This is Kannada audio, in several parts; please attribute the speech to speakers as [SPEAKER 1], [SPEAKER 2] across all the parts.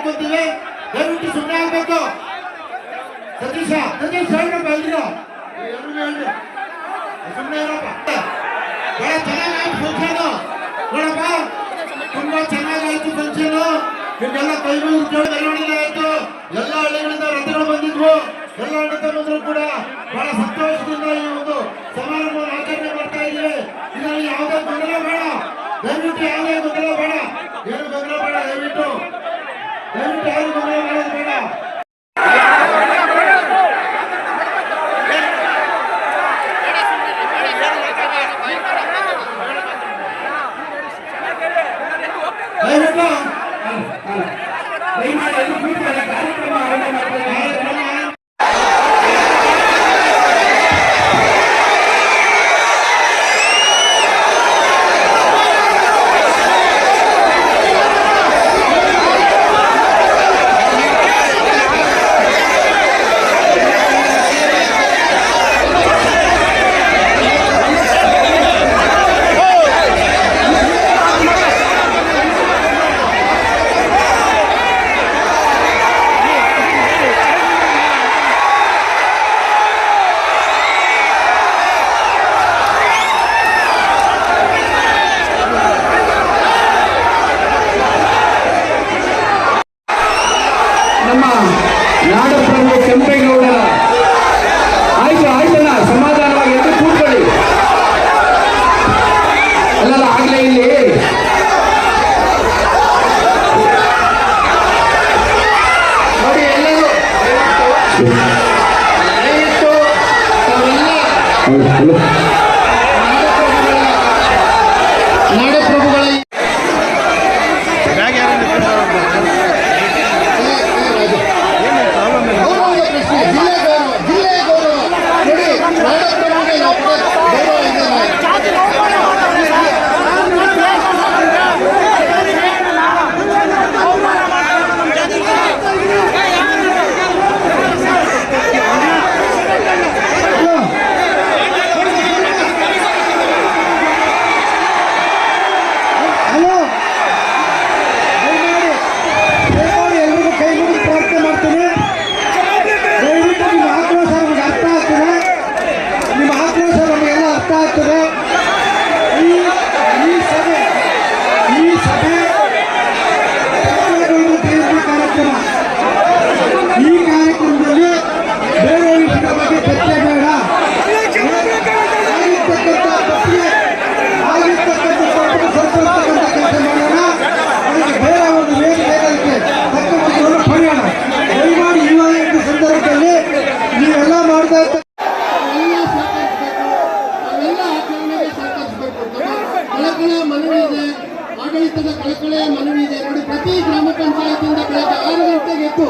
[SPEAKER 1] ಕೇಳ್ಕೊತೀವಿ. ದಯವಿಟ್ಟು ಸುಮ್ಮನೆ ಆಗ್ಬೇಕು. ಸತೀಶ ಹೇಳ್ಬೇಕು ಎಲ್ರು ಸುಮ್ಮನೆ ಇರಪ್ಪ. ಬಹಳ ಚೆನ್ನಾಗಾಯ್ತು ಫಂಕ್ಷನ್ ನೋಡಪ್ಪ, ತುಂಬಾ ಚೆನ್ನಾಗಾಯ್ತು ಫಂಕ್ಷನ್. ನಿಮ್ಗೆಲ್ಲ ಕೈ ಮೆರವಣಿಗೆ ಆಯ್ತು. ಎಲ್ಲ ಹಳ್ಳಿಗಳಿಂದ ರಥಗಳು ಬಂದಿದ್ವು. ಎಲ್ಲ ಅಣ್ಣ ತಮ್ಮಂದ್ರು ಕೂಡ ಬಹಳ ಸಂತೋಷದಿಂದ ಈ ಒಂದು ಸಮಾರಂಭವನ್ನು ಆಚರಣೆ ಮಾಡ್ತಾ ಇದ್ದೀವಿ. ಇದರಲ್ಲಿ ಯಾವುದೇ ಗೊಂದಲ ಬೇಡ, ದಯವಿಟ್ಟು ಯಾವುದೇ ಗೊಂದಲ ಬೇಡ, ಏನು ಗೊಂದಲ ಬೇಡ, ದಯವಿಟ್ಟು ಯಾರು ಗೊಂದಲ ಮಾಡೋದು ಬೇಡ. ಕಾರ್ಯಕ್ರಮ ಆರಂಭ ಮಾಡ್ತಾರೆ.
[SPEAKER 2] ನಮ್ಮ ನಾಡಪ್ರಭು ಕೆಂಪೇಗೌಡರ ಆಯ್ತಲ್ಲ, ಸಮಾಧಾನವಾಗಿ ಎದ್ದು ಕೂತ್ಕೊಳ್ಳಿ. ಅಲ್ಲಲ್ಲ ಆಗ್ಲೇ ಇಲ್ಲಿ ನೋಡಿ ಎಲ್ಲರೂ ನಾಡಪ್ರಭುಗಳ
[SPEAKER 3] ಆಡಳಿತದ ಕಳಕಳೆಯ ಮನವಿ ಇದೆ ನೋಡಿ. ಪ್ರತಿ ಗ್ರಾಮ ಪಂಚಾಯತಿಯಿಂದ ಬೆಳಗ್ಗೆ 6 ಗಂಟೆಗೆ ಎದ್ದು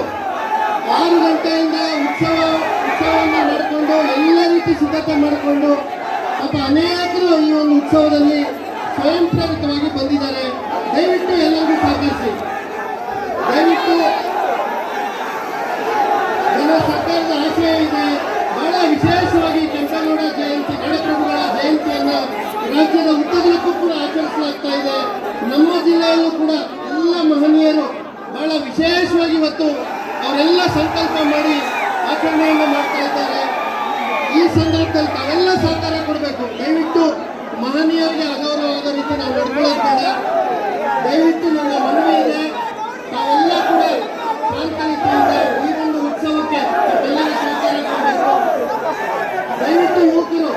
[SPEAKER 3] 6 ಗಂಟೆಯಿಂದ ಉತ್ಸವವನ್ನು ಮಾಡಿಕೊಂಡು ಎಲ್ಲ ರೀತಿ ಸಿದ್ಧತೆ ಮಾಡಿಕೊಂಡು ಪಾಪ ಅನೇಕರು ಈ ಒಂದು ಉತ್ಸವದಲ್ಲಿ ಸ್ವಯಂ ಪ್ರೇರಿತವಾಗಿ ಬಂದಿದ್ದಾರೆ. ದಯವಿಟ್ಟು ಎಲ್ಲರಿಗೂ ಸಹಕರಿಸಿ. ದಯವಿಟ್ಟು ನಮ್ಮ ಸರ್ಕಾರದ ಆಶಯ ಇದೆ, ಬಹಳ ವಿಶೇಷವಾಗಿ ಕೆಂಪೇಗೌಡ ಜಯಂತಿ, ನಾಡಪ್ರಭುಗಳ ಜಯಂತಿಯನ್ನು ರಾಜ್ಯದ ಉದ್ದಗಲಕ್ಕೂ ಕೂಡ ಆಚರಿಸಲಾಗ್ತಾ ಇದೆ. ನಮ್ಮ ಜಿಲ್ಲೆಯಲ್ಲೂ ಕೂಡ ಎಲ್ಲ ಮಹನೀಯರು ಬಹಳ ವಿಶೇಷವಾಗಿ ಇವತ್ತು ಅವರೆಲ್ಲ ಸಂಕಲ್ಪ ಮಾಡಿ ಆಚರಣೆಯನ್ನು ಮಾಡ್ತಾ ಇದ್ದಾರೆ. ಈ ಸಂದರ್ಭದಲ್ಲಿ ತಾವೆಲ್ಲ ಸಹಕಾರ ಕೊಡಬೇಕು. ದಯವಿಟ್ಟು ಮಹನೀಯರಿಗೆ ಅಗೌರವವಾದ ರೀತಿ ನಾವು ನಡ್ಕೊಳ್ಳೋದು ಬೇಡ. ದಯವಿಟ್ಟು ನನ್ನ ಮನವಿ ಇದೆ, ತಾವೆಲ್ಲ ಕೂಡ ಶಾಂತರೀತಿಯಿಂದ ಈ ಒಂದು ಉತ್ಸವಕ್ಕೆ ಎಲ್ಲರ ಸಹಕಾರ ಕೊಡಬೇಕು. ದಯವಿಟ್ಟು ಯುವಕರು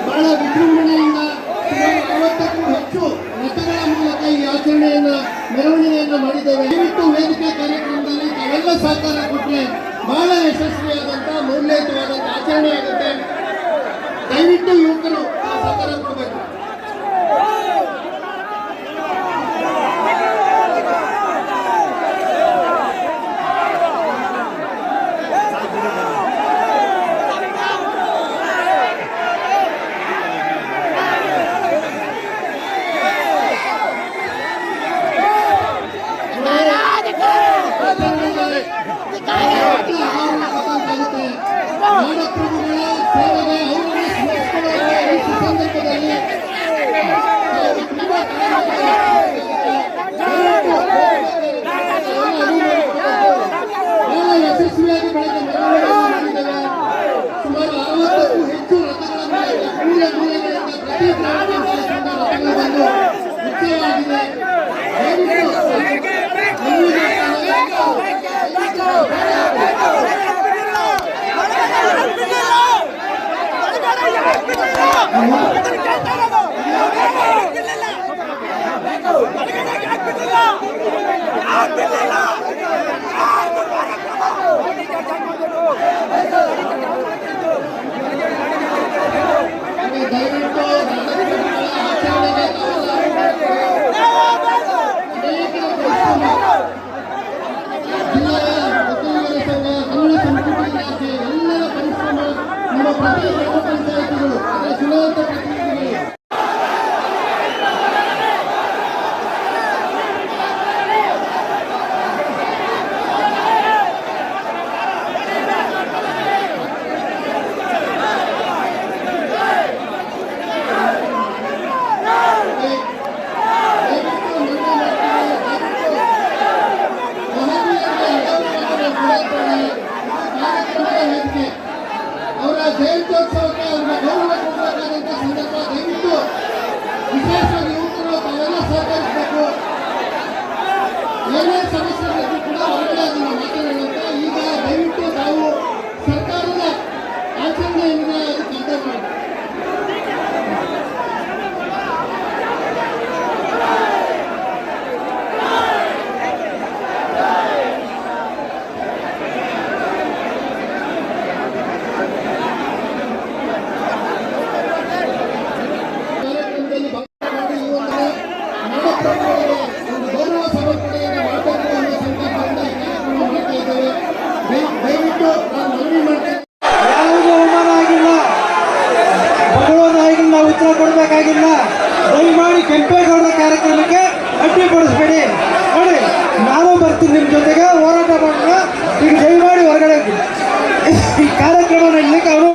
[SPEAKER 3] ಬಹಳ ವಿಜೃಂಭಣೆಯಿಂದ ಸುಮಾರು 60ಕ್ಕೂ ಹೆಚ್ಚು ರಥಗಳ ಮೂಲಕ ಈ ಆಚರಣೆಯನ್ನು ಮೆರವಣಿಗೆಯನ್ನು ಮಾಡಿದ್ದೇವೆ. ದಯವಿಟ್ಟು ವೇದಿಕೆ ಕಾರ್ಯಕ್ರಮದಲ್ಲಿ ತಾವೆಲ್ಲ ಸಹಕಾರ ಕೊಟ್ಟರೆ ಬಹಳ ಯಶಸ್ವಿಯಾದಂಥ ಮೌಲ್ಯಯುತವಾದಂಥ ಆಚರಣೆ ಆಗುತ್ತೆ. ದಯವಿಟ್ಟು ಯುವಕರು ಸಹಕಾರ ಕೊಡಬೇಕು. ನಾಡಪ್ರಭುಗಳ ಸೇವೆಗೆ ಅವರನ್ನು ಸ್ಮರಿಸಿಕೊಳ್ಳುವ ಈ ಸಂದರ್ಭದಲ್ಲಿ ಬೆಳಗ್ಗೆ ಮೆರವಣಿಗೆ ಮಾಡಿದ್ದೇವೆ. ಸುಮಾರು 60ಕ್ಕೂ ಹೆಚ್ಚು ರಥಗಳನ್ನು ಮೂಲೆ ಮೂಲೆಗಳಿಂದ ಪ್ರತಿ ಗ್ರಾಮೀಣ ಪ್ರದೇಶದಿಂದ ರಥಗಳು ಬಂದು ಮುಖ್ಯವಾಗಿದೆ. ದಯವಿಟ್ಟು ಆಚರಣೆಗೆ ಜಿಲ್ಲೆಯ ವಕೀಲರ ಸಂಘ, ಕನ್ನಡ ಸಂಸ್ಕೃತಿ ಇಲಾಖೆ ಎಲ್ಲರ ಪರಿಶ್ರಮ, ನಮ್ಮ ಪ್ರತಿ ಗ್ರಾಮ ಪಂಚಾಯಿತಿಗಳು ಅದರ ಚುನಾಯಿತ ಪ್ರತಿನಿಧಿಗಳು ಅವರ ಜಯಂತ್ಯೋತ್ಸವಕ್ಕೆ ಅವರಿಗೆ ಗೌರವ ಕೊಡಬೇಕಾದಂಥ ಸಂದರ್ಭ. ದಯವಿಟ್ಟು ವಿಶೇಷವಾಗಿ ಯುವಕರು ತಾವೆಲ್ಲ ಸಹಕರಿಸಬೇಕು. ಏನೇ ಸಮಸ್ಯೆ ಬಗ್ಗೆ ಕೂಡ ಹೊರಗಡೆ ಅದನ್ನು ಮಾತನಾಡುವಂತೆ ಈಗ ದಯವಿಟ್ಟು ತಾವು ಸರ್ಕಾರದ ಆಚರಣೆಯಿಂದ ಅದು ಕಂಪೇರ್ ಮಾಡಿ. ಕಾರ್ಯಕ್ರಮದಲ್ಲಿ ಭಾಗವಹಿಸಿ ಈ ಒಂದು ನಾಡಪ್ರಭುಗಳಿಗೆ ಒಂದು ಗೌರವ ಸಮರ್ಪಣೆಯನ್ನು ಮಾಡಬೇಕು ಅನ್ನೋ ಸಂಕಲ್ಪದಿಂದ ಈ ಕಾರ್ಯಕ್ರಮ ಮಾಡ್ತಾ ಇದ್ದೇವೆ. ದಯವಿಟ್ಟು ನಾನು ಮನವಿ ಮಾಡ್ತೇನೆ.
[SPEAKER 4] ಯಾವುದೇ ಅವಮಾನ ಆಗಿಲ್ಲ, ಭಗವಂತ ನಾವು ಉತ್ತರ ಕೊಡಬೇಕಾಗಿಲ್ಲ. ದಯಮಾಡಿ ಕೆಂಪೇಗೌಡರ ಕಾರ್ಯಕ್ರಮಕ್ಕೆ ಅಡ್ಡಿಪಡಿಸ್ಬೇಡಿ. ನೋಡಿ, ನಾನು ಬರ್ತೀನಿ ನಿಮ್ಮ ಜೊತೆಗೆ ಹೋರಾಟ ಮಾಡೋಣ. ಈಗ ದಯಮಾಡಿ ಹೊರಗಡೆ ಈ ಕಾರ್ಯಕ್ರಮ ನಡಲಿಕ್ಕೆ ಅವರು